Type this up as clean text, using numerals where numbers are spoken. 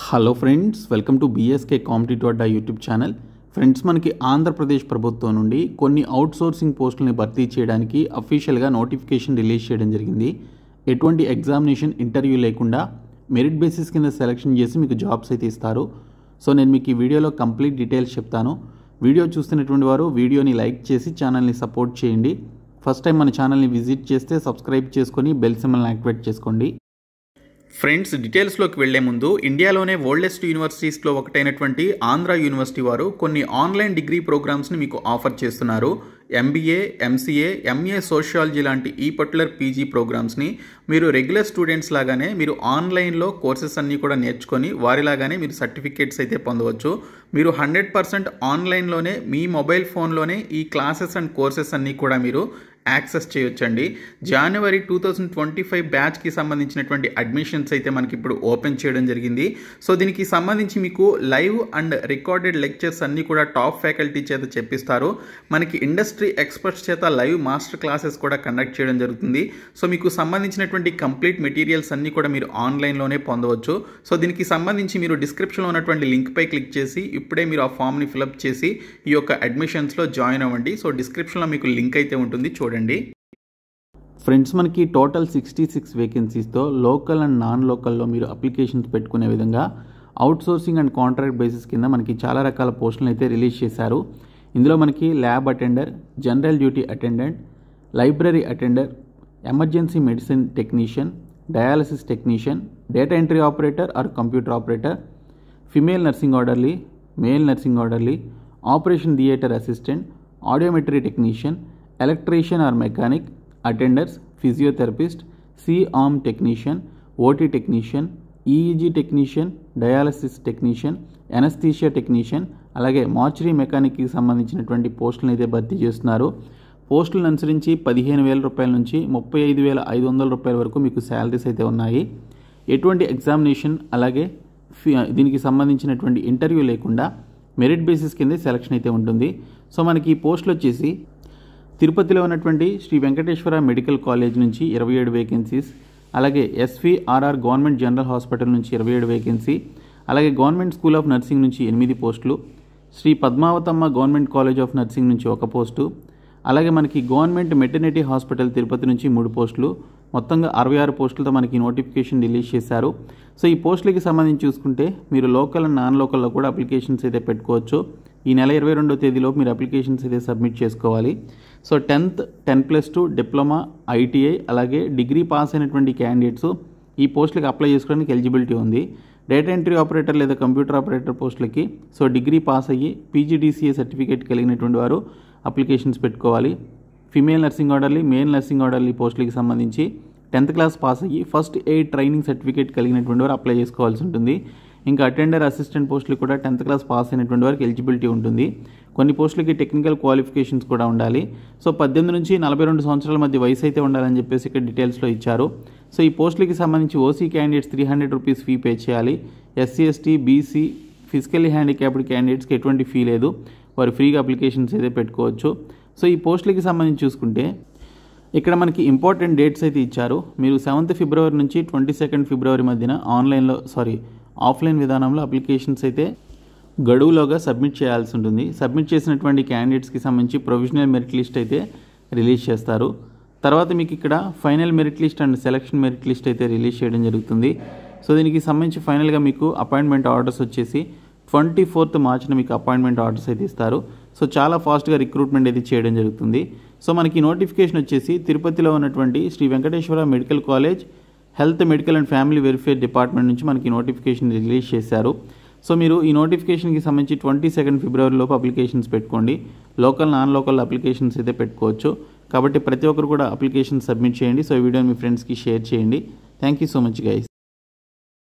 Hello friends, welcome to BSK competitive Adda YouTube channel. Friends, మనకి ఆంధ్రప్రదేశ్ ప్రభుత్వం నుండి కొన్ని అవుట్సోర్సింగ్ పోస్టులని భర్తీ చేయడానికి అఫీషియల్గా నోటిఫికేషన్ రిలీజ్ చేయడం జరిగింది. ఎటువంటి ఎగ్జామినేషన్ ఇంటర్వ్యూ లేకుండా మెరిట్ బేసిస్ కింద సెలెక్షన్ చేసి మీకు జాబ్స్ అయితే ఇస్తారు. సో నేను మీకు ఈ వీడియోలో కంప్లీట్ డీటెయిల్స్ చెప్తాను. వీడియో చూస్తున్నటువంటి వారు వీడియోని లైక్ చేసి ఛానల్ని సపోర్ట్ చేయండి. ఫస్ట్ టైం మన ఛానల్ని విజిట్ చేస్తే సబ్స్క్రైబ్ చేసుకొని బెల్ సింబల్ని యాక్టివేట్ చేసుకోండి. ఫ్రెండ్స్, డీటెయిల్స్లోకి వెళ్లే ముందు ఇండియాలోనే ఓల్డెస్ట్ యూనివర్సిటీస్లో ఒకటైనటువంటి ఆంధ్ర యూనివర్సిటీ వారు కొన్ని ఆన్లైన్ డిగ్రీ ప్రోగ్రామ్స్ని మీకు ఆఫర్ చేస్తున్నారు. ఎంబీఏ, ఎంసీఏ, ఎంఏ సోషియాలజీ లాంటి ఈ పర్టికులర్ పీజీ ప్రోగ్రామ్స్ని మీరు రెగ్యులర్ స్టూడెంట్స్ లాగానే మీరు ఆన్లైన్లో కోర్సెస్ అన్నీ కూడా నేర్చుకొని వారిలాగానే మీరు సర్టిఫికేట్స్ అయితే పొందవచ్చు. మీరు 100% ఆన్లైన్లోనే మీ మొబైల్ ఫోన్లోనే ఈ క్లాసెస్ అండ్ కోర్సెస్ అన్నీ కూడా మీరు యాక్సెస్ చేయొచ్చండి. జనవరి 2025 బ్యాచ్కి సంబంధించినటువంటి అడ్మిషన్స్ అయితే మనకి ఇప్పుడు ఓపెన్ చేయడం జరిగింది. సో దీనికి సంబంధించి మీకు లైవ్ అండ్ రికార్డెడ్ లెక్చర్స్ అన్నీ కూడా టాప్ ఫ్యాకల్టీ చేత చెప్పిస్తారు. మనకి ఇండస్ట్రీ ఎక్స్పర్ట్స్ చేత లైవ్ మాస్టర్ క్లాసెస్ కూడా కండక్ట్ చేయడం జరుగుతుంది. సో మీకు సంబంధించినటువంటి కంప్లీట్ మెటీరియల్స్ అన్నీ కూడా మీరు ఆన్లైన్లోనే పొందవచ్చు. సో దీనికి సంబంధించి మీరు డిస్క్రిప్షన్లో ఉన్నటువంటి లింక్పై క్లిక్ చేసి ఇప్పుడే మీరు ఆ ఫామ్ని ఫిలప్ చేసి ఈ యొక్క అడ్మిషన్స్లో జాయిన్ అవ్వండి. సో డిస్క్రిప్షన్లో మీకు లింక్ అయితే ఉంటుంది, చూడండి. ఫ్రెండ్స్, మనకి టోటల్ 66 వేకెన్సీస్తో లోకల్ అండ్ నాన్ లోకల్లో మీరు అప్లికేషన్స్ పెట్టుకునే విధంగా అవుట్సోర్సింగ్ అండ్ కాంట్రాక్ట్ బేసిస్ కింద మనకి చాలా రకాల పోస్టులను అయితే రిలీజ్ చేశారు. ఇందులో మనకి lab attender, general duty attendant, library attender, emergency medicine technician, dialysis technician, data entry operator or computer operator, female nursing orderly, male nursing orderly, operation theatre assistant, audiometry technician, electrician or mechanic, attenders, physiotherapist, C arm technician, OT technician, EEG technician, dialysis technician, ఎనస్థీషియా టెక్నీషియన్, అలాగే mortuary మెకానిక్కి సంబంధించినటువంటి పోస్టులను అయితే భర్తీ చేస్తున్నారు. పోస్టులను అనుసరించి 15,000 రూపాయల నుంచి 35,500 రూపాయల వరకు మీకు శాలరీస్ అయితే ఉన్నాయి. ఎటువంటి ఎగ్జామినేషన్ అలాగే దీనికి సంబంధించినటువంటి ఇంటర్వ్యూ లేకుండా మెరిట్ బేసిస్ కింద సెలక్షన్ అయితే ఉంటుంది. సో మనకి ఈ పోస్టులు వచ్చేసి తిరుపతిలో ఉన్నటువంటి శ్రీ వెంకటేశ్వర మెడికల్ కాలేజ్ నుంచి 27 వేకెన్సీస్, అలాగే ఎస్వీఆర్ఆర్ గవర్నమెంట్ జనరల్ హాస్పిటల్ నుంచి 27 వేకెన్సీ, అలాగే గవర్నమెంట్ స్కూల్ ఆఫ్ నర్సింగ్ నుంచి 8 పోస్టులు, Shri Padmavathamma government college of nursing నుంచి 1 పోస్టు, అలాగే మనకి గవర్నమెంట్ మెటర్నిటీ హాస్పిటల్ తిరుపతి నుంచి 3 పోస్టులు, మొత్తంగా 66 పోస్టులతో మనకి నోటిఫికేషన్ రిలీజ్ చేశారు. సో ఈ పోస్టులకి సంబంధించి చూసుకుంటే మీరు లోకల్ అండ్ నాన్ లోకల్లో కూడా అప్లికేషన్స్ అయితే పెట్టుకోవచ్చు. ఈ నెల 22వ తేదీలోపు మీరు అప్లికేషన్స్ అయితే సబ్మిట్ చేసుకోవాలి. సో 10th, 10+2 డిప్లొమా, ఐటీఐ అలాగే డిగ్రీ పాస్ అయినటువంటి క్యాండిడేట్స్ ఈ పోస్టులకి అప్లై చేసుకోవడానికి ఎలిజిబిలిటీ ఉంది. డేటా ఎంట్రీ ఆపరేటర్ లేదా కంప్యూటర్ ఆపరేటర్ పోస్టులకి సో డిగ్రీ పాస్ అయ్యి పీజీడీసీఏ సర్టిఫికేట్ కలిగినటువంటి వారు అప్లికేషన్స్ పెట్టుకోవాలి. Female nursing orderly, male nursing orderly పోస్టులకి సంబంధించి 10th క్లాస్ పాస్ అయ్యి ఫస్ట్ ఎయిడ్ ట్రైనింగ్ సర్టిఫికేట్ కలిగినటువంటి వారు అప్లై చేసుకోవాల్సి ఉంటుంది. ఇంకా అటెండర్, అసిస్టెంట్ పోస్టులు కూడా 10th క్లాస్ పాస్ అయినటువంటి వారికి ఎలిజిబిలిటీ ఉంటుంది. కొన్ని పోస్టులకి టెక్నికల్ క్వాలిఫికేషన్స్ కూడా ఉండాలి. సో 18 నుంచి 42 సంవత్సరాల మధ్య వయసు అయితే ఉండాలని చెప్పేసి ఇక్కడ డీటెయిల్స్లో ఇచ్చారు. సో ఈ పోస్టులకి సంబంధించి OC candidates 300 rupees fee pay చేయాలి. SC, ST, BC, physically handicapped క్యాండిడేట్స్కి ఎటువంటి ఫీ లేదు, వారు ఫ్రీగా అప్లికేషన్స్ అయితే పెట్టుకోవచ్చు. సో ఈ పోస్టులకి సంబంధించి చూసుకుంటే ఇక్కడ మనకి ఇంపార్టెంట్ డేట్స్ అయితే ఇచ్చారు. మీరు 7th ఫిబ్రవరి నుంచి 22nd ఫిబ్రవరి మధ్యన ఆఫ్లైన్ విధానంలో అప్లికేషన్స్ అయితే గడువులోగా సబ్మిట్ చేయాల్సి ఉంటుంది. సబ్మిట్ చేసినటువంటి క్యాండిడేట్స్కి సంబంధించి ప్రొవిజనల్ మెరిట్ లిస్ట్ అయితే రిలీజ్ చేస్తారు. తర్వాత మీకు ఇక్కడ final merit list and selection merit list అయితే రిలీజ్ చేయడం జరుగుతుంది. సో దీనికి సంబంధించి ఫైనల్గా మీకు అపాయింట్మెంట్ ఆర్డర్స్ వచ్చేసి 24th మార్చిన మీకు అపాయింట్మెంట్ ఆర్డర్స్ అయితే ఇస్తారు. సో చాలా ఫాస్ట్గా రిక్రూట్మెంట్ అయితే చేయడం జరుగుతుంది. సో మనకి నోటిఫికేషన్ వచ్చేసి తిరుపతిలో ఉన్నటువంటి Shri Venkateswara medical college health, medical and family welfare department నుంచి మనకి నోటిఫికేషన్ రిలీజ్ చేశారు. సో మీరు ఈ నోటిఫికేషన్కి సంబంధించి 22nd ఫిబ్రవరి లోపు అప్లికేషన్స్ పెట్టుకోండి. లోకల్, నాన్ లోకల్ అప్లికేషన్స్ అయితే పెట్టుకోవచ్చు. కాబట్టి ప్రతి ఒక్కరు కూడా అప్లికేషన్ సబ్మిట్ చేయండి. సో ఈ వీడియోని మీ ఫ్రెండ్స్కి షేర్ చేయండి. Thank you so much guys.